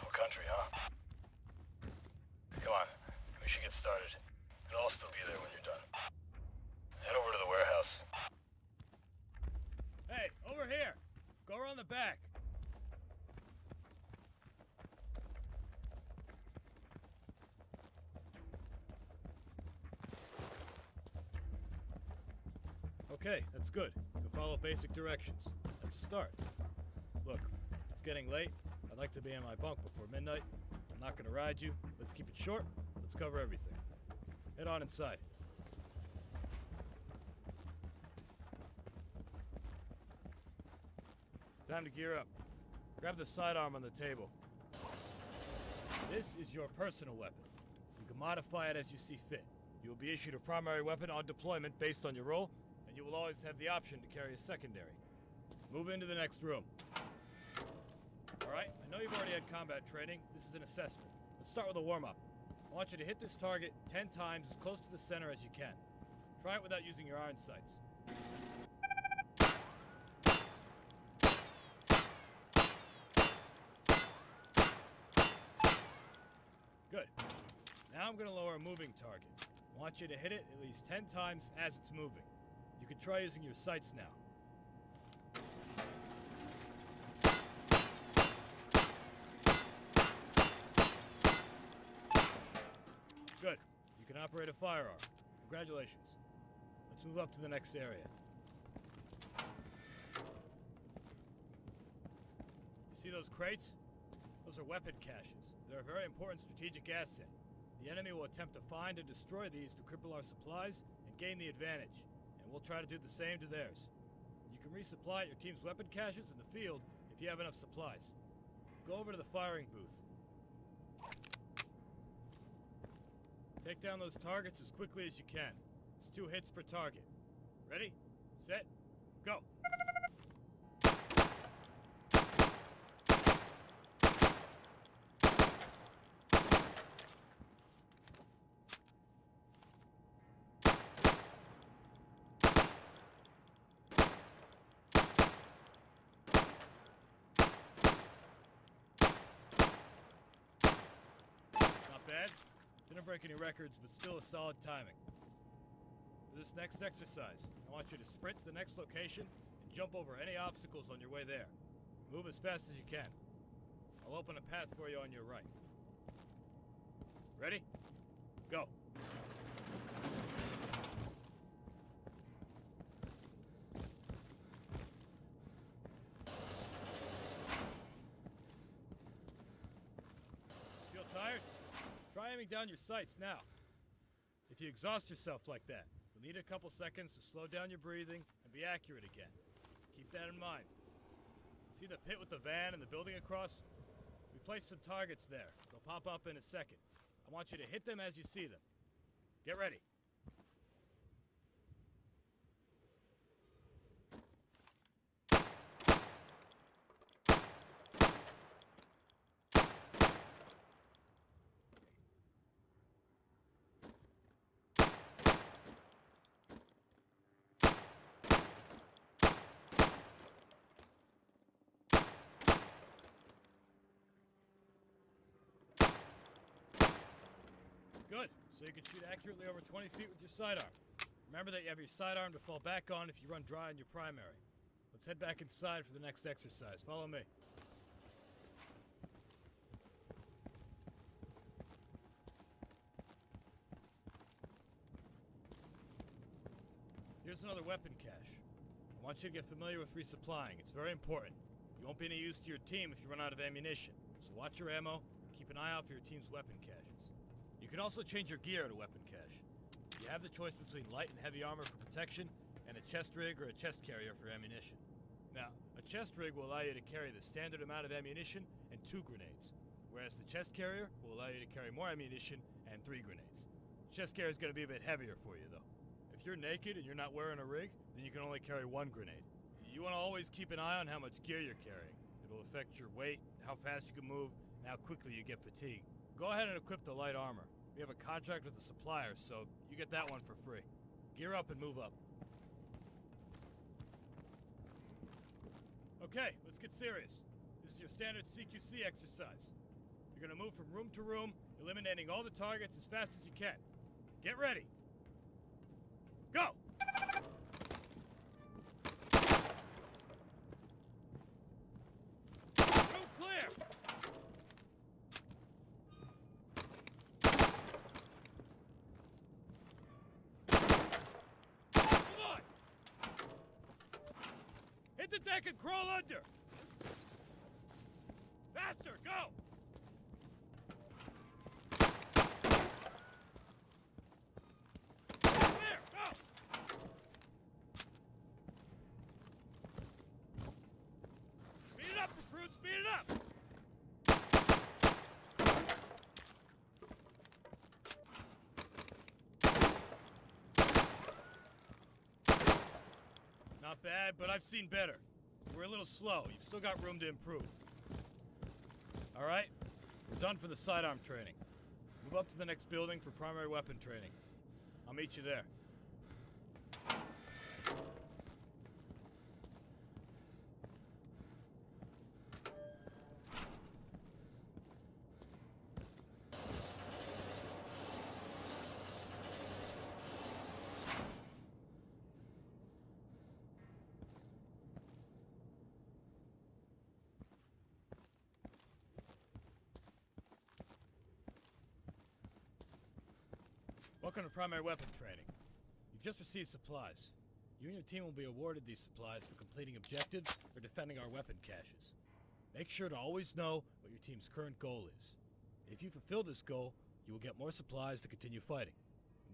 Cool country, huh? Come on, we should get started. It'll all still be there when you're done. Head over to the warehouse. Hey, over here! Go around the back. Okay, that's good. You can follow basic directions. That's a start. Look, it's getting late. I'd like to be in my bunk before midnight. I'm not gonna ride you. Let's keep it short. Let's cover everything. Head on inside. Time to gear up. Grab the sidearm on the table. This is your personal weapon. You can modify it as you see fit. You will be issued a primary weapon on deployment based on your role, and you will always have the option to carry a secondary. Move into the next room. Alright, I know you've already had combat training. This is an assessment. Let's start with a warm-up. I want you to hit this target 10 times as close to the center as you can. Try it without using your iron sights. Good. Now I'm going to lower a moving target. I want you to hit it at least 10 times as it's moving. You can try using your sights now. Good. You can operate a firearm. Congratulations. Let's move up to the next area. You see those crates? Those are weapon caches. They're a very important strategic asset. The enemy will attempt to find and destroy these to cripple our supplies and gain the advantage, and we'll try to do the same to theirs. You can resupply your team's weapon caches in the field if you have enough supplies. Go over to the firing booth. Take down those targets as quickly as you can. It's 2 hits per target. Ready? Set? Go! Not bad. Didn't break any records, but still a solid timing. For this next exercise, I want you to sprint to the next location and jump over any obstacles on your way there. Move as fast as you can. I'll open a path for you on your right. Ready? Go. Feel tired? Try aiming down your sights now. If you exhaust yourself like that, you'll need a couple seconds to slow down your breathing and be accurate again. Keep that in mind. See the pit with the van and the building across? We placed some targets there. They'll pop up in a second. I want you to hit them as you see them. Get ready. Good. So you can shoot accurately over 20 feet with your sidearm. Remember that you have your sidearm to fall back on if you run dry on your primary. Let's head back inside for the next exercise. Follow me. Here's another weapon cache. I want you to get familiar with resupplying. It's very important. You won't be any use to your team if you run out of ammunition. So watch your ammo. Keep an eye out for your team's weapon caches. You can also change your gear at a weapon cache. You have the choice between light and heavy armor for protection, and a chest rig or a chest carrier for ammunition. Now, a chest rig will allow you to carry the standard amount of ammunition and 2 grenades, whereas the chest carrier will allow you to carry more ammunition and 3 grenades. The chest carrier is going to be a bit heavier for you, though. If you're naked and you're not wearing a rig, then you can only carry 1 grenade. You want to always keep an eye on how much gear you're carrying. It'll affect your weight, how fast you can move, and how quickly you get fatigued. Go ahead and equip the light armor. We have a contract with the supplier, so you get that one for free. Gear up and move up. Okay, let's get serious. This is your standard CQC exercise. You're gonna move from room to room, eliminating all the targets as fast as you can. Get ready. Go! Room clear! Come on! Hit the deck and crawl under! Faster, go! Clear, go! Speed it up, recruit, speed it up! Not bad, but I've seen better. We're a little slow. You've still got room to improve. All right, we're done for the sidearm training. Move up to the next building for primary weapon training. I'll meet you there. Welcome to primary weapon training. You've just received supplies. You and your team will be awarded these supplies for completing objectives or defending our weapon caches. Make sure to always know what your team's current goal is. If you fulfill this goal, you will get more supplies to continue fighting.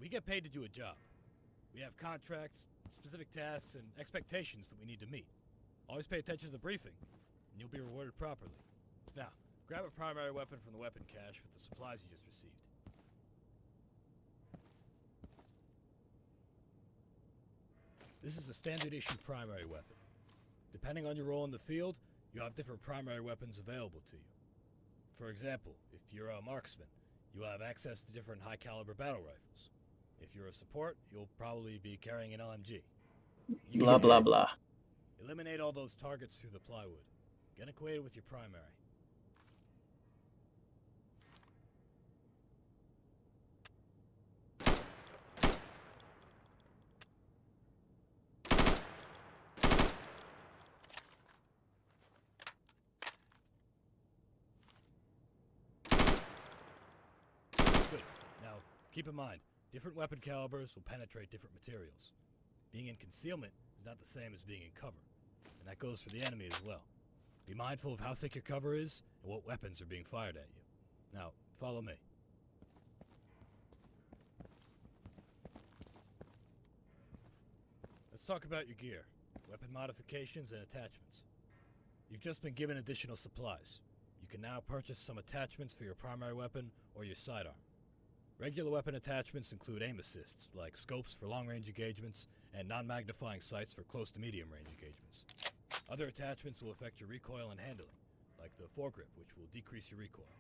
We get paid to do a job. We have contracts, specific tasks, and expectations that we need to meet. Always pay attention to the briefing, and you'll be rewarded properly. Now, grab a primary weapon from the weapon cache with the supplies you just received. This is a standard issue primary weapon. Depending on your role in the field, you have different primary weapons available to you. For example, if you're a marksman, you'll have access to different high caliber battle rifles. If you're a support, you'll probably be carrying an LMG. Blah, blah, blah. Eliminate all those targets through the plywood. Get acquainted with your primary. Good. Now, keep in mind, different weapon calibers will penetrate different materials. Being in concealment is not the same as being in cover, and that goes for the enemy as well. Be mindful of how thick your cover is and what weapons are being fired at you. Now, follow me. Let's talk about your gear, weapon modifications, and attachments. You've just been given additional supplies. You can now purchase some attachments for your primary weapon or your sidearm. Regular weapon attachments include aim assists, like scopes for long-range engagements and non-magnifying sights for close to medium-range engagements. Other attachments will affect your recoil and handling, like the foregrip, which will decrease your recoil.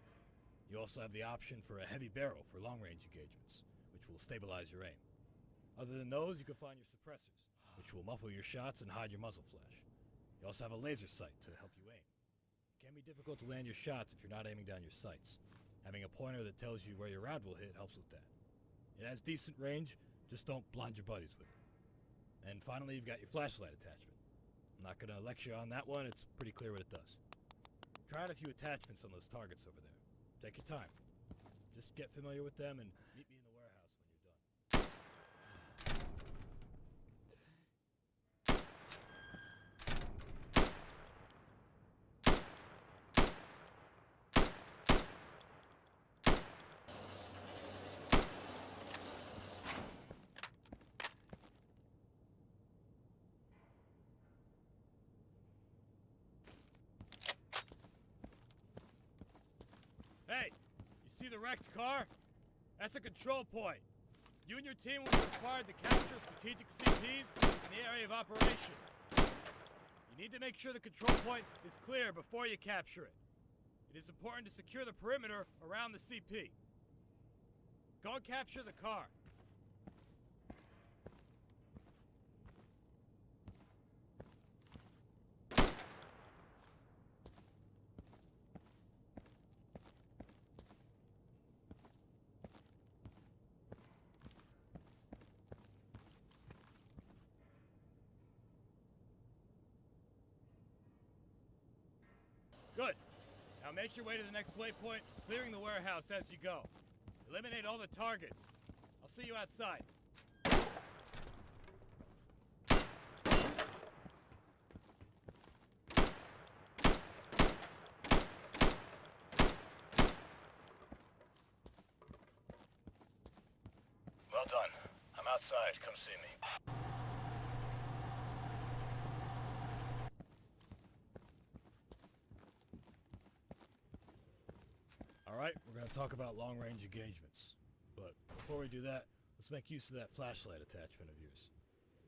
You also have the option for a heavy barrel for long-range engagements, which will stabilize your aim. Other than those, you can find your suppressors, which will muffle your shots and hide your muzzle flash. You also have a laser sight to help you aim. It can be difficult to land your shots if you're not aiming down your sights. Having a pointer that tells you where your round will hit helps with that. It has decent range, just don't blind your buddies with it. And finally, you've got your flashlight attachment. I'm not going to lecture on that one, it's pretty clear what it does. Try out a few attachments on those targets over there. Take your time. Just get familiar with them and meet me in the warehouse when you're done. Hey, you see the wrecked car? That's a control point. You and your team will be required to capture strategic CPs in the area of operation. You need to make sure the control point is clear before you capture it. It is important to secure the perimeter around the CP. Go and capture the car. Good. Now make your way to the next waypoint, clearing the warehouse as you go. Eliminate all the targets. I'll see you outside. Well done. I'm outside. Come see me. Alright, we're going to talk about long-range engagements. But before we do that, let's make use of that flashlight attachment of yours.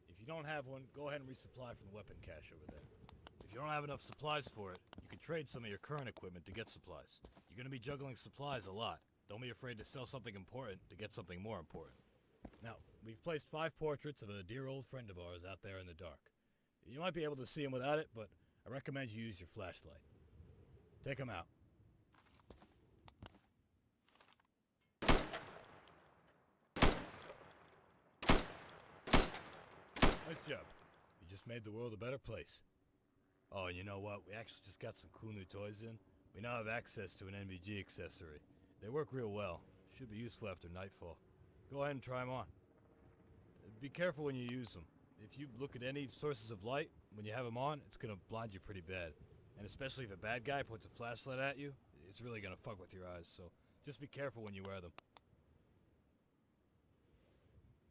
If you don't have one, go ahead and resupply from the weapon cache over there. If you don't have enough supplies for it, you can trade some of your current equipment to get supplies. You're going to be juggling supplies a lot. Don't be afraid to sell something important to get something more important. Now, we've placed 5 portraits of a dear old friend of ours out there in the dark. You might be able to see him without it, but I recommend you use your flashlight. Take him out. Nice job. You just made the world a better place. Oh, and you know what? We actually just got some cool new toys in. We now have access to an NVG accessory. They work real well. Should be useful after nightfall. Go ahead and try them on. Be careful when you use them. If you look at any sources of light, when you have them on, it's gonna blind you pretty bad. And especially if a bad guy puts a flashlight at you, it's really gonna fuck with your eyes, so just be careful when you wear them.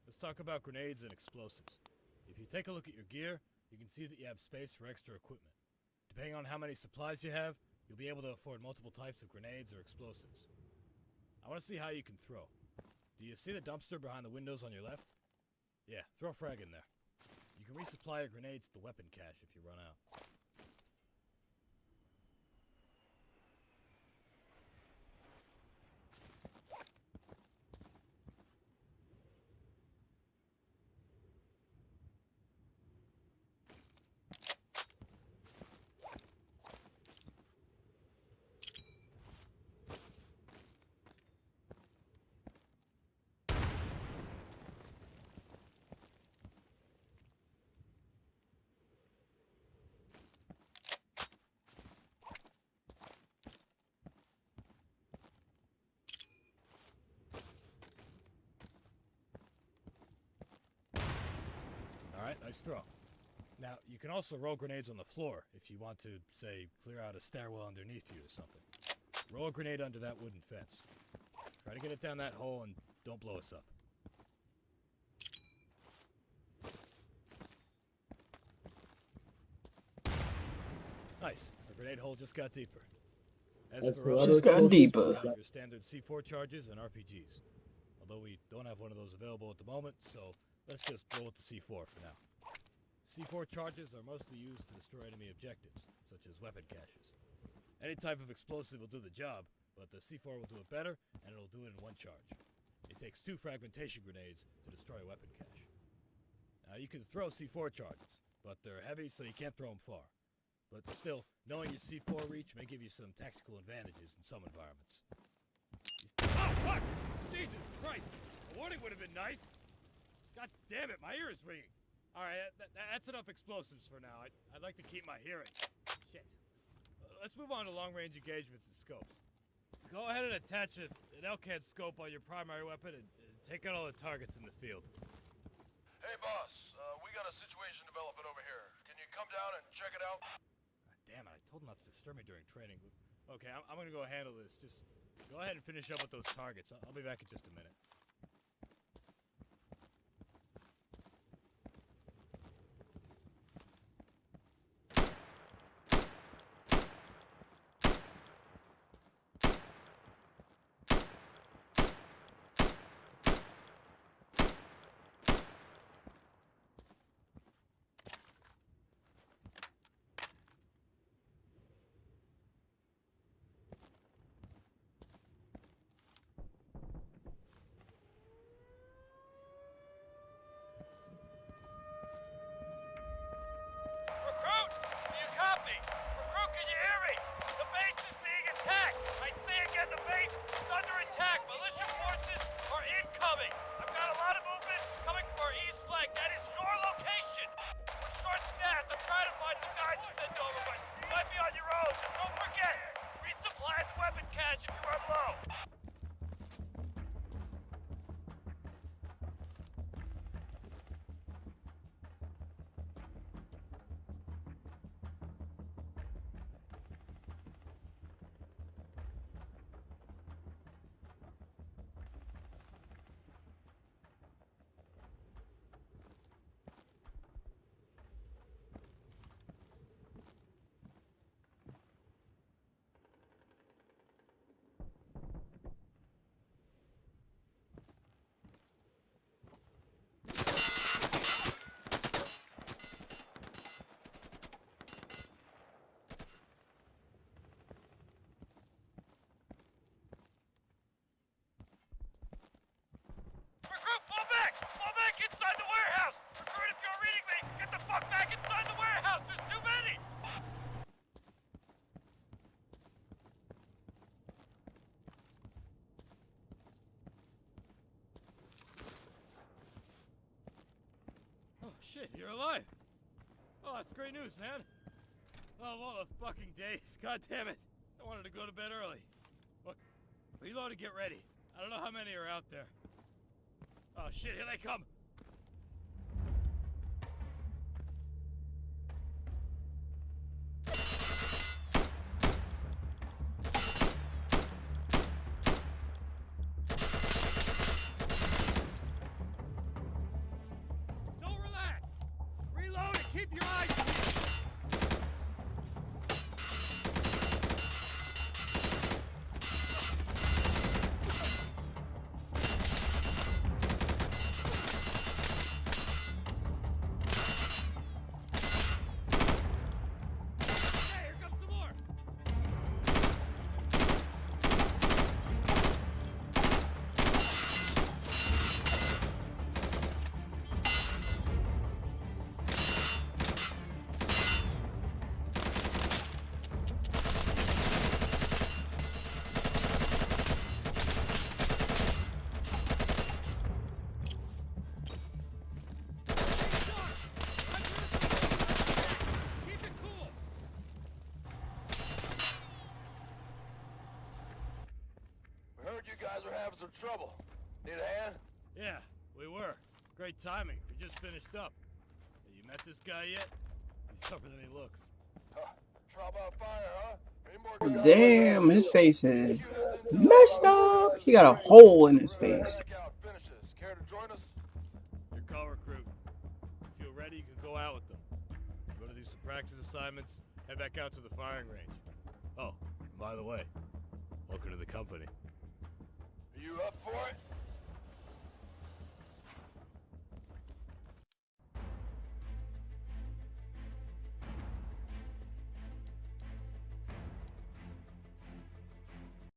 Let's talk about grenades and explosives. If you take a look at your gear, you can see that you have space for extra equipment. Depending on how many supplies you have, you'll be able to afford multiple types of grenades or explosives. I want to see how you can throw. Do you see the dumpster behind the windows on your left? Yeah, throw a frag in there. You can resupply your grenades to the weapon cache if you run out. Alright, nice throw. Now, you can also roll grenades on the floor if you want to, say, clear out a stairwell underneath you or something. Roll a grenade under that wooden fence. Try to get it down that hole and don't blow us up. Nice. The grenade hole just got deeper. As for just got deeper. you got your standard C4 charges and RPGs. Although we don't have one of those available at the moment, so let's just roll with the C4 for now. C4 charges are mostly used to destroy enemy objectives, such as weapon caches. Any type of explosive will do the job, but the C4 will do it better, and it'll do it in one charge. It takes 2 fragmentation grenades to destroy a weapon cache. Now, you can throw C4 charges, but they're heavy, so you can't throw them far. But still, knowing your C4 reach may give you some tactical advantages in some environments. Oh, fuck! Jesus Christ! A warning would have been nice! God damn it, my ear is ringing! Alright, that's enough explosives for now. I'd like to keep my hearing. Shit. Let's move on to long-range engagements and scopes. Go ahead and attach an LCAD scope on your primary weapon and take out all the targets in the field. Hey boss, we got a situation developing over here. Can you come down and check it out? Damn it, I told him not to disturb me during training. Okay, I'm gonna go handle this. Just go ahead and finish up with those targets. I'll be back in just a minute. Recruit! Do you copy? Recruit, can you hear me? The base is being attacked! I say again, the base is under attack! Militia forces are incoming! I've got a lot of movement coming from our east flank. That is your location! We're short-staffed. I'm trying to find some guys to send over, but you might be on your own. Just don't forget, shit, you're alive. Oh, that's great news, man. Oh, of all the fucking days. God damn it. I wanted to go to bed early. Look, reload and get ready. I don't know how many are out there. Oh shit, here they come. Don't relax. Reload and keep your eyes peeled. Hey, here comes some more. Keep it cool. We heard you guys were having some trouble. Need a hand? Yeah, we were. Great timing. We just finished up. Hey, you met this guy yet? He's tougher than he looks. Huh. Trouble on fire, huh? Any more Oh, guys? damn, his face is messed up. He got a hole in his face. Back out, finish this. Care to join us? Your call recruit. If you're ready, you can go out with them. Go to do some practice assignments, head back out to the firing range. Oh, and by the way, welcome to the company. Are you up for it?